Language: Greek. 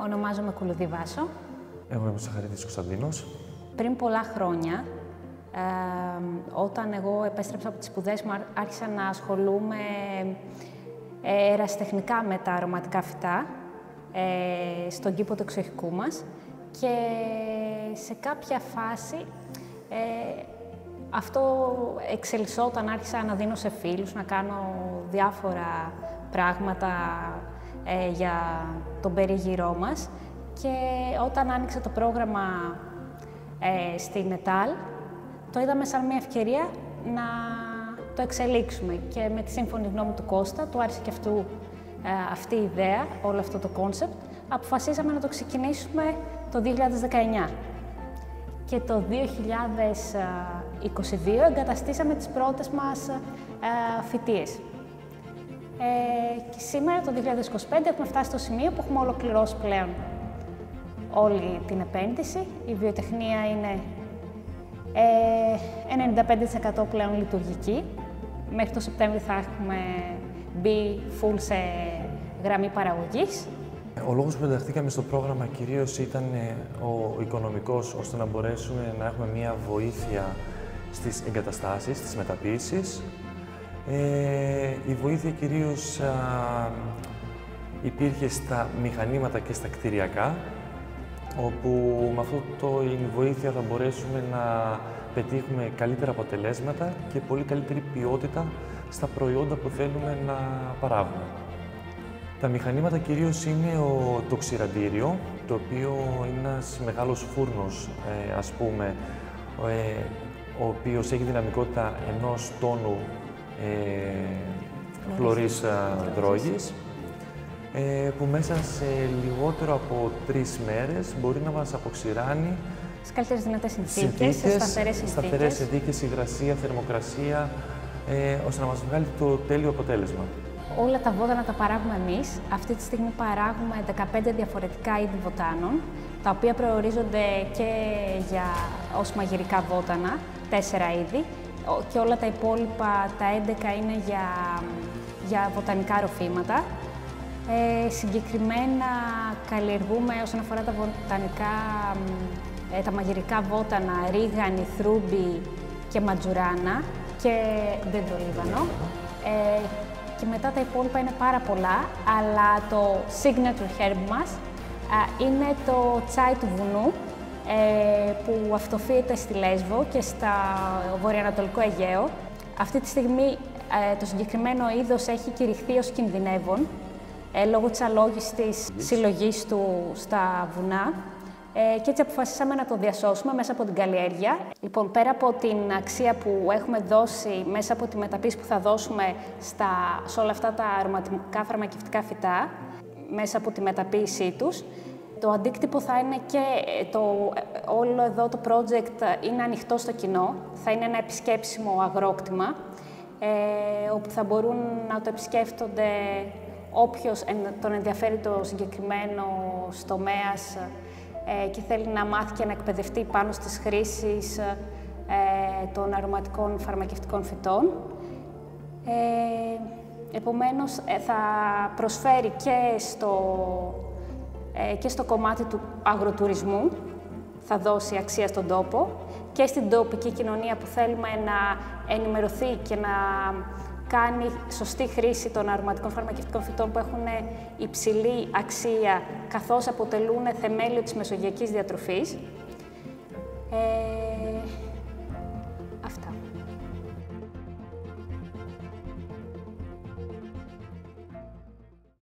Ονομάζομαι Κουλουδή Βάσο. Εγώ είμαι ο Σαχαρίδης Κωνσταντίνος. Πριν πολλά χρόνια, όταν εγώ επέστρεψα από τις σπουδές μου, άρχισα να ασχολούμαι ερασιτεχνικά με τα αρωματικά φυτά στον κήπο του εξοχικού μας και σε κάποια φάση αυτό εξελισσόταν, άρχισα να δίνω σε φίλους, να κάνω διάφορα πράγματα για τον περίγυρό μας και όταν άνοιξε το πρόγραμμα στην ΕΤΑΛ, το είδαμε σαν μια ευκαιρία να το εξελίξουμε και με τη σύμφωνη γνώμη του Κώστα, του άρεσε και αυτού αυτή η ιδέα, όλο αυτό το κόνσεπτ, αποφασίσαμε να το ξεκινήσουμε το 2019. Και το 2022 εγκαταστήσαμε τις πρώτες μας φοιτίες. Και σήμερα, το 2025, έχουμε φτάσει στο σημείο που έχουμε ολοκληρώσει πλέον όλη την επένδυση. Η βιοτεχνία είναι 95% πλέον λειτουργική. Μέχρι το Σεπτέμβριο θα έχουμε μπει full σε γραμμή παραγωγής. Ο λόγος που ενταχθήκαμε στο πρόγραμμα κυρίως ήταν ο οικονομικός, ώστε να μπορέσουμε να έχουμε μια βοήθεια στις εγκαταστάσεις, στις μεταποίησεις. Η βοήθεια κυρίως υπήρχε στα μηχανήματα και στα κτηριακά, όπου με η βοήθεια θα μπορέσουμε να πετύχουμε καλύτερα αποτελέσματα και πολύ καλύτερη ποιότητα στα προϊόντα που θέλουμε να παράγουμε. Τα μηχανήματα κυρίως είναι το ξηραντήριο, το οποίο είναι ένας μεγάλος φούρνος, ας πούμε, ο οποίος έχει δυναμικότητα 1 τόνου χλωρής δρόγης, που μέσα σε λιγότερο από 3 μέρες μπορεί να μας αποξηράνει στις καλύτερες δυνατές συνθήκες, σε σταθερές συνθήκες, υγρασία, θερμοκρασία, ώστε να μας βγάλει το τέλειο αποτέλεσμα. Όλα τα βότανα τα παράγουμε εμείς. Αυτή τη στιγμή παράγουμε 15 διαφορετικά είδη βοτάνων, τα οποία προορίζονται και ως μαγειρικά βότανα, 4 είδη, και όλα τα υπόλοιπα, τα 11, είναι για βοτανικά ροφήματα. Συγκεκριμένα καλλιεργούμε όσον αφορά τα βοτανικά, τα μαγειρικά βότανα, ρίγανη, θρούμπι και ματζουράνα και δεντρολίβανο. Και μετά τα υπόλοιπα είναι πάρα πολλά, αλλά το signature herb μας είναι το τσάι του βουνού, που αυτοφύεται στη Λέσβο και στο βορειοανατολικό Αιγαίο. Αυτή τη στιγμή το συγκεκριμένο είδος έχει κηρυχθεί ως κινδυνεύον, λόγω της αλόγιστης συλλογής του στα βουνά. Και έτσι αποφασίσαμε να το διασώσουμε μέσα από την καλλιέργεια. Λοιπόν, πέρα από την αξία που έχουμε δώσει μέσα από τη μεταποίηση που θα δώσουμε σε όλα αυτά τα αρωματικά φαρμακευτικά φυτά, μέσα από τη μεταποίησή τους, το αντίκτυπο θα είναι και όλο εδώ το project είναι ανοιχτό στο κοινό. Θα είναι ένα επισκέψιμο αγρόκτημα, όπου θα μπορούν να το επισκέφτονται όποιος τον ενδιαφέρει το συγκεκριμένο τομέας και θέλει να μάθει και να εκπαιδευτεί πάνω στις χρήσεις των αρωματικών φαρμακευτικών φυτών. Επομένως, θα προσφέρει και στο κομμάτι του αγροτουρισμού, θα δώσει αξία στον τόπο, και στην τοπική κοινωνία που θέλουμε να ενημερωθεί και να κάνει σωστή χρήση των αρωματικών φαρμακευτικών φυτών που έχουν υψηλή αξία, καθώς αποτελούν θεμέλιο της μεσογειακής διατροφής. Αυτά.